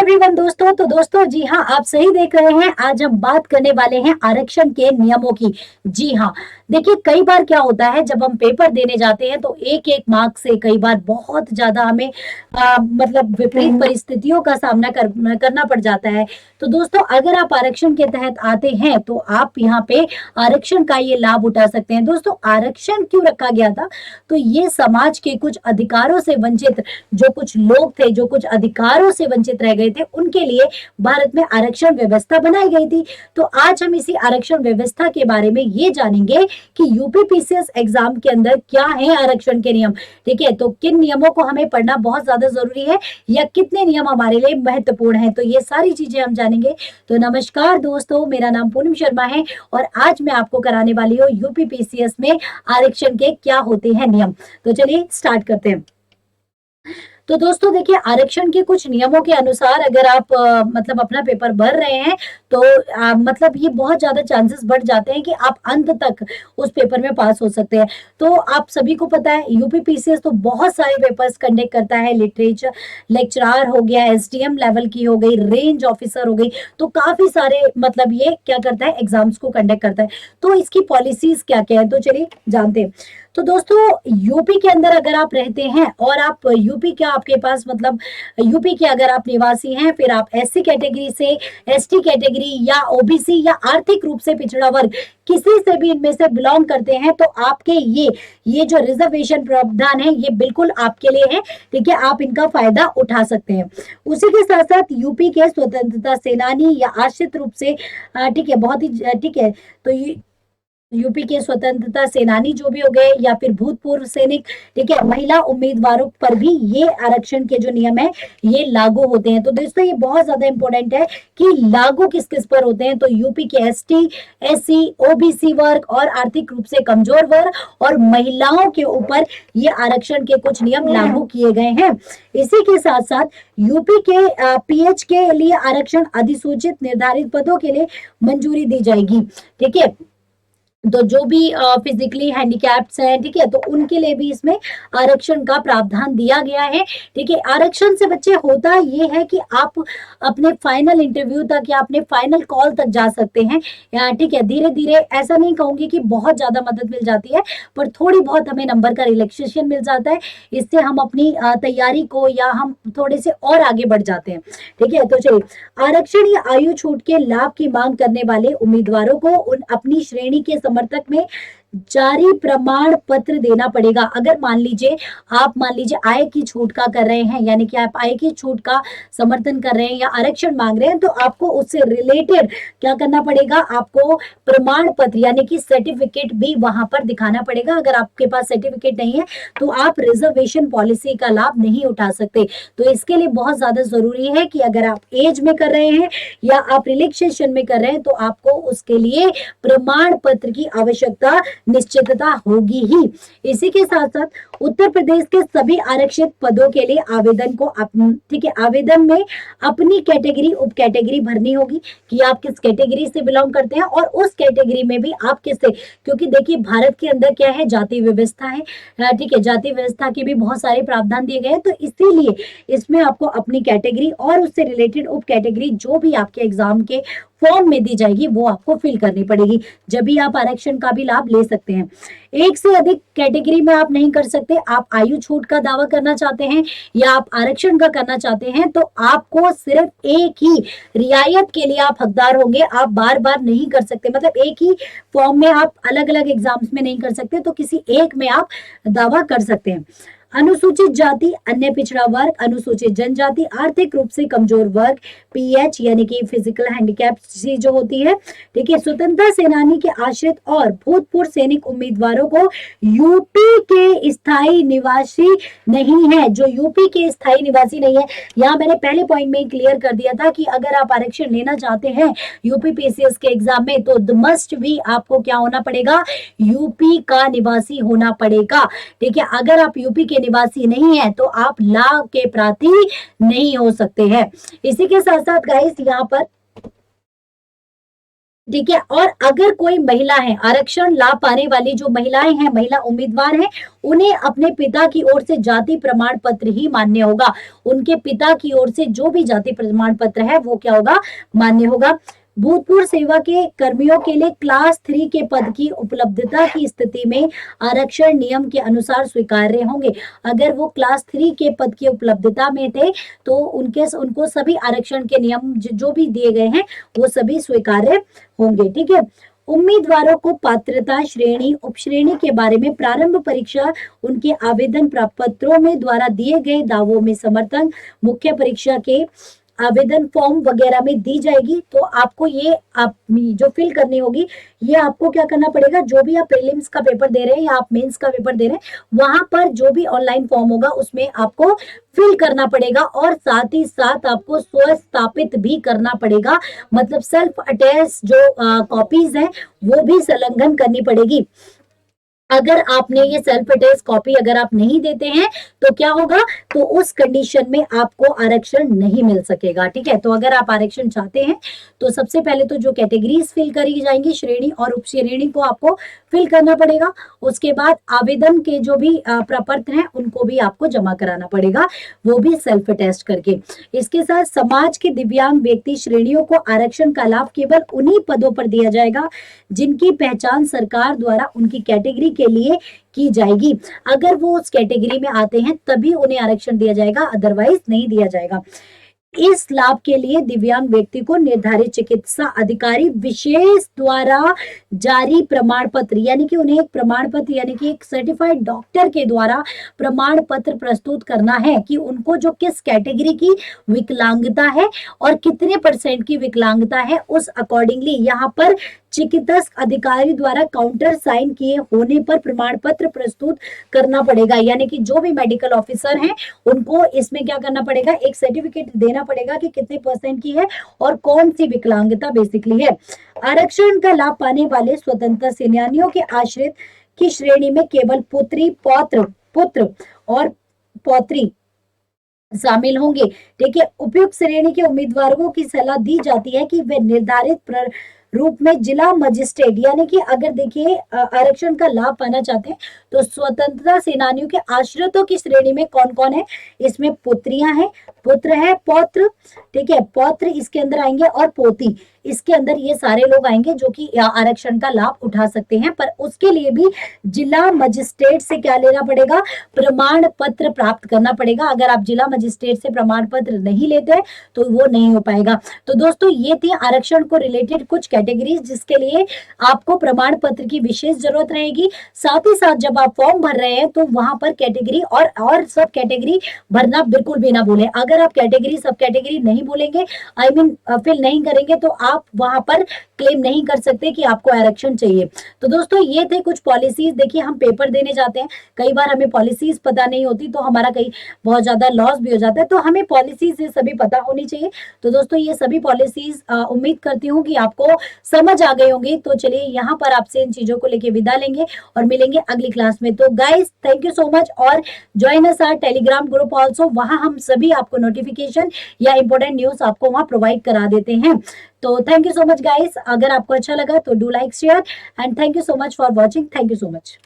Everyone दोस्तों, तो दोस्तों जी हाँ, आप सही देख रहे हैं। आज हम बात करने वाले हैं आरक्षण के नियमों की। जी हाँ, देखिए कई बार क्या होता है जब हम पेपर देने जाते हैं तो एक एक मार्क्स से कई बार बहुत ज्यादा हमें मतलब विपरीत परिस्थितियों का सामना करना पड़ जाता है। तो दोस्तों अगर आप आरक्षण के तहत आते हैं तो आप यहाँ पे आरक्षण का ये लाभ उठा सकते हैं। दोस्तों आरक्षण क्यों रखा गया था? तो ये समाज के कुछ अधिकारों से वंचित जो कुछ लोग थे, जो कुछ अधिकारों से वंचित रह गए थे, उनके लिए भारत में आरक्षण व्यवस्था बनाई गई थी। तो आज हम इसी आरक्षण व्यवस्था के बारे में ये जानेंगे कि यूपीपीसीएस एग्जाम के अंदर क्या है आरक्षण के नियम। ठीक है, तो किन नियमों को हमें पढ़ना बहुत ज्यादा जरूरी है या कितने नियम हमारे लिए महत्वपूर्ण है, तो ये सारी चीजें हम जानेंगे। तो नमस्कार दोस्तों, मेरा नाम पूनम शर्मा है और आज मैं आपको कराने वाली हूँ यूपीपीसीएस में आरक्षण के क्या होते हैं नियम। तो चलिए स्टार्ट करते हैं। तो दोस्तों देखिए, आरक्षण के कुछ नियमों के अनुसार अगर आप मतलब अपना पेपर भर रहे हैं तो मतलब ये बहुत ज्यादा चांसेस बढ़ जाते हैं कि आप अंत तक उस पेपर में पास हो सकते हैं। तो आप सभी को पता है यूपीपीसीएस तो बहुत सारे पेपर्स कंडक्ट करता है। लिटरेचर लेक्चरार हो गया, एसडीएम लेवल की हो गई, रेंज ऑफिसर हो गई, तो काफी सारे मतलब ये क्या करता है, एग्जाम्स को कंडक्ट करता है। तो इसकी पॉलिसीज क्या क्या है, तो चलिए जानते हैं। तो दोस्तों यूपी के अंदर अगर आप रहते हैं और आप यूपी के आपके पास मतलब यूपी के अगर आप निवासी हैं, फिर आप एससी कैटेगरी से, एसटी कैटेगरी या ओबीसी या आर्थिक रूप से पिछड़ा वर्ग किसी से भी इनमें से बिलोंग करते हैं तो आपके ये जो रिजर्वेशन प्रावधान है ये बिल्कुल आपके लिए है। ठीक है, आप इनका फायदा उठा सकते हैं। उसी के साथ साथ यूपी के स्वतंत्रता सेनानी या आश्रित रूप से ठीक है, बहुत ही ठीक है, तो यूपी के स्वतंत्रता सेनानी जो भी हो गए या फिर भूतपूर्व सैनिक, ठीक है, महिला उम्मीदवारों पर भी ये आरक्षण के जो नियम है ये लागू होते हैं। तो दोस्तों ये बहुत ज्यादा इंपॉर्टेंट है कि लागू किस किस पर होते हैं। तो यूपी के एसटी, एससी, ओबीसी वर्ग और आर्थिक रूप से कमजोर वर्ग और महिलाओं के ऊपर ये आरक्षण के कुछ नियम लागू किए गए हैं। इसी के साथ साथ यूपी के पीएच के लिए आरक्षण अधिसूचित निर्धारित पदों के लिए मंजूरी दी जाएगी। ठीक है, तो जो भी फिजिकली हैंडीकैप्ड्स हैं, ठीक है, तो उनके लिए भी इसमें आरक्षण का प्रावधान दिया गया है। ठीक है, आरक्षण से बच्चे होता ये है कि आप अपने फाइनल इंटरव्यू तक या अपने फाइनल कॉल तक जा सकते हैं। ठीक है, धीरे धीरे ऐसा नहीं कहूंगी कि बहुत ज्यादा मदद मिल जाती है, पर थोड़ी बहुत हमें नंबर का रिलैक्सेशन मिल जाता है। इससे हम अपनी तैयारी को या हम थोड़े से और आगे बढ़ जाते हैं। ठीक है, तो चलिए, आरक्षण या आयु छूट के लाभ की मांग करने वाले उम्मीदवारों को उन अपनी श्रेणी के समर्थक में जारी प्रमाण पत्र देना पड़ेगा। अगर मान लीजिए आय की छूट का कर रहे हैं, यानी कि आप आय की छूट का समर्थन कर रहे हैं या आरक्षण मांग रहे हैं, तो आपको उससे रिलेटेड क्या करना पड़ेगा, आपको प्रमाण पत्र यानी कि सर्टिफिकेट भी वहां पर दिखाना पड़ेगा। अगर आपके पास सर्टिफिकेट नहीं है तो आप रिजर्वेशन पॉलिसी का लाभ नहीं उठा सकते। तो इसके लिए बहुत ज्यादा जरूरी है कि अगर आप एज में कर रहे हैं या आप रिलैक्सेशन में कर रहे हैं तो आपको उसके लिए प्रमाण पत्र की आवश्यकता निश्चितता होगी ही। इसी के साथ साथ उत्तर प्रदेश के सभी आरक्षित पदों के लिए आवेदन को ठीक है, आवेदन में अपनी कैटेगरी उप कैटेगरी भरनी होगी कि आप किस कैटेगरी से बिलोंग करते हैं और उस कैटेगरी में भी आप किससे, क्योंकि देखिए भारत के अंदर क्या है, जाति व्यवस्था है। ठीक है, जाति व्यवस्था के भी बहुत सारे प्रावधान दिए गए हैं, तो इसीलिए इसमें आपको अपनी कैटेगरी और उससे रिलेटेड उप कैटेगरी जो भी आपके एग्जाम के फॉर्म में दी जाएगी वो आपको फिल करनी पड़ेगी, जब भी आप आरक्षण का भी लाभ ले सकते हैं। एक से अधिक कैटेगरी में आप नहीं कर सकते। आप आयु छूट का दावा करना चाहते हैं या आप आरक्षण का करना चाहते हैं तो आपको सिर्फ एक ही रियायत के लिए आप हकदार होंगे। आप बार बार नहीं कर सकते, मतलब एक ही फॉर्म में आप अलग अलग एग्जाम्स में नहीं कर सकते, तो किसी एक में आप दावा कर सकते हैं। अनुसूचित जाति, अन्य पिछड़ा वर्ग, अनुसूचित जनजाति, आर्थिक रूप से कमजोर वर्ग, पीएच यानी कि फिजिकल हैंडीकैप जो होती है, ठीक है, स्वतंत्रता सेनानी के आश्रित और भूतपूर्व सैनिक उम्मीदवारों को यूपी के स्थायी निवासी नहीं है, जो यूपी के स्थायी निवासी नहीं है। यहाँ मैंने पहले पॉइंट में क्लियर कर दिया था कि अगर आप आरक्षण लेना चाहते हैं यूपीपीसीएस के एग्जाम में तो मस्ट भी आपको क्या होना पड़ेगा, यूपी का निवासी होना पड़ेगा। ठीक है, अगर आप यूपी के निवासी नहीं है तो आप लाभ के प्रार्थी नहीं हो सकते हैं। इसी के साथ साथ गाइस यहाँ पर ठीक है। और अगर कोई महिला है, आरक्षण लाभ पाने वाली जो महिलाएं हैं, महिला उम्मीदवार हैं, उन्हें अपने पिता की ओर से जाति प्रमाण पत्र ही मान्य होगा। उनके पिता की ओर से जो भी जाति प्रमाण पत्र है वो क्या होगा, मान्य होगा। भूतपूर्व सेवा के कर्मियों के लिए क्लास 3 के पद की उपलब्धता की स्थिति में आरक्षण नियम के अनुसार स्वीकार्य होंगे। अगर वो क्लास 3 के पद की उपलब्धता में थे तो उनको सभी आरक्षण के नियम जो भी दिए गए हैं वो सभी स्वीकार्य होंगे। ठीक है। उम्मीदवारों को पात्रता श्रेणी उपश्रेणी के बारे में प्रारंभ परीक्षा उनके आवेदन पत्रों में द्वारा दिए गए दावों में समर्थन मुख्य परीक्षा के आवेदन फॉर्म वगैरह में दी जाएगी। तो आपको ये आप जो फिल करनी होगी, ये आपको क्या करना पड़ेगा, जो भी आप प्रीलिम्स का पेपर दे रहे हैं या आप मेंस का पेपर दे रहे हैं, वहां पर जो भी ऑनलाइन फॉर्म होगा उसमें आपको फिल करना पड़ेगा। और साथ ही साथ आपको स्वस्थापित भी करना पड़ेगा, मतलब सेल्फ अटेस्ट जो कॉपीज हैं वो भी संलग्न करनी पड़ेगी। अगर आपने ये सेल्फ अटेस्ट कॉपी अगर आप नहीं देते हैं तो क्या होगा, तो उस कंडीशन में आपको आरक्षण नहीं मिल सकेगा। ठीक है। तो अगर आप आरक्षण चाहते हैं तो सबसे पहले तो जो कैटेगरीज फिल करी जाएंगी, श्रेणी और उपश्रेणी को आपको फिल करना पड़ेगा। उसके बाद आवेदन के जो भी प्रपत्र हैं उनको भी आपको जमा कराना पड़ेगा, वो भी सेल्फ अटेस्ट करके। इसके साथ समाज के दिव्यांग व्यक्ति श्रेणियों को आरक्षण का लाभ केवल उन्हीं पदों पर दिया जाएगा जिनकी पहचान सरकार द्वारा उनकी कैटेगरी के लिए की जाएगी। अगर वो उस कैटेगरी में आते हैं तभी उन्हें आरक्षण दिया जाएगा, अदरवाइज नहीं दिया जाएगा। इस लाभ के लिए दिव्यांग व्यक्ति को निर्धारित चिकित्सा अधिकारी विशेष द्वारा जारी प्रमाण पत्र, यानी कि उन्हें एक प्रमाण पत्र यानी कि एक सर्टिफाइड डॉक्टर के द्वारा प्रमाण पत्र प्रस्तुत करना है कि उनको जो किस कैटेगरी की विकलांगता है और कितने % की विकलांगता है, उस अकॉर्डिंगली यहाँ पर चिकित्सक अधिकारी द्वारा काउंटर साइन किए होने पर प्रमाण पत्र प्रस्तुत करना पड़ेगा। यानी कि जो भी मेडिकल ऑफिसर हैं उनको इसमें क्या करना पड़ेगा, एक सर्टिफिकेट देना पड़ेगा कि कितने % की है और कौन सी विकलांगता बेसिकली है। आरक्षण का लाभ पाने वाले स्वतंत्रता सेनानियों के आश्रित की श्रेणी में केवल पुत्र और पौत्री शामिल होंगे। ठीक है। उपयुक्त श्रेणी के उम्मीदवारों की सलाह दी जाती है कि वे निर्धारित रूप में जिला मजिस्ट्रेट, यानी कि अगर देखिए आरक्षण का लाभ पाना चाहते हैं तो स्वतंत्रता सेनानियों के आश्रितों की श्रेणी में कौन कौन है, इसमें पुत्रियां हैं, पुत्र है, पौत्र, ठीक है, पौत्र इसके अंदर आएंगे और पोती इसके अंदर, ये सारे लोग आएंगे जो कि आरक्षण का लाभ उठा सकते हैं। पर उसके लिए भी जिला मजिस्ट्रेट से क्या लेना पड़ेगा, प्रमाण पत्र प्राप्त करना पड़ेगा। अगर आप जिला मजिस्ट्रेट से प्रमाण पत्र नहीं लेते हैं तो वो नहीं हो पाएगा। तो दोस्तों ये थी आरक्षण को रिलेटेड कुछ कैटेगरीज जिसके लिए आपको प्रमाण पत्र की विशेष जरूरत रहेगी। साथ ही साथ जब आप फॉर्म भर रहे हैं तो वहां पर कैटेगरी और सब कैटेगरी भरना बिल्कुल भी ना भूलें। अगर आप कैटेगरी सब कैटेगरी नहीं बोलेंगे, आई मीन फिल नहीं करेंगे, तो आप वहां पर क्लेम नहीं कर सकते कि आपको आरक्षण चाहिए। तो दोस्तों ये थे कुछ पॉलिसीज। देखिए हम पेपर देने जाते हैं, कई बार हमें पॉलिसीज पता नहीं होती तो हमारा कई बहुत ज्यादा लॉस भी हो जाता है, तो हमें पॉलिसीज ये सभी पता होनी चाहिए। तो दोस्तों ये सभी पॉलिसीज उम्मीद करती हूँ कि आपको समझ आ गई होंगी। तो चलिए यहाँ पर आपसे इन चीजों को लेके विदा लेंगे और मिलेंगे अगली क्लास में। तो guys thank you so much और join us our Telegram group also. वहां हम सभी आपको नोटिफिकेशन या इंपॉर्टेंट न्यूज आपको वहां प्रोवाइड करा देते हैं। तो thank you so much guys. अगर आपको अच्छा लगा तो do like share and thank you so much for watching. Thank you so much.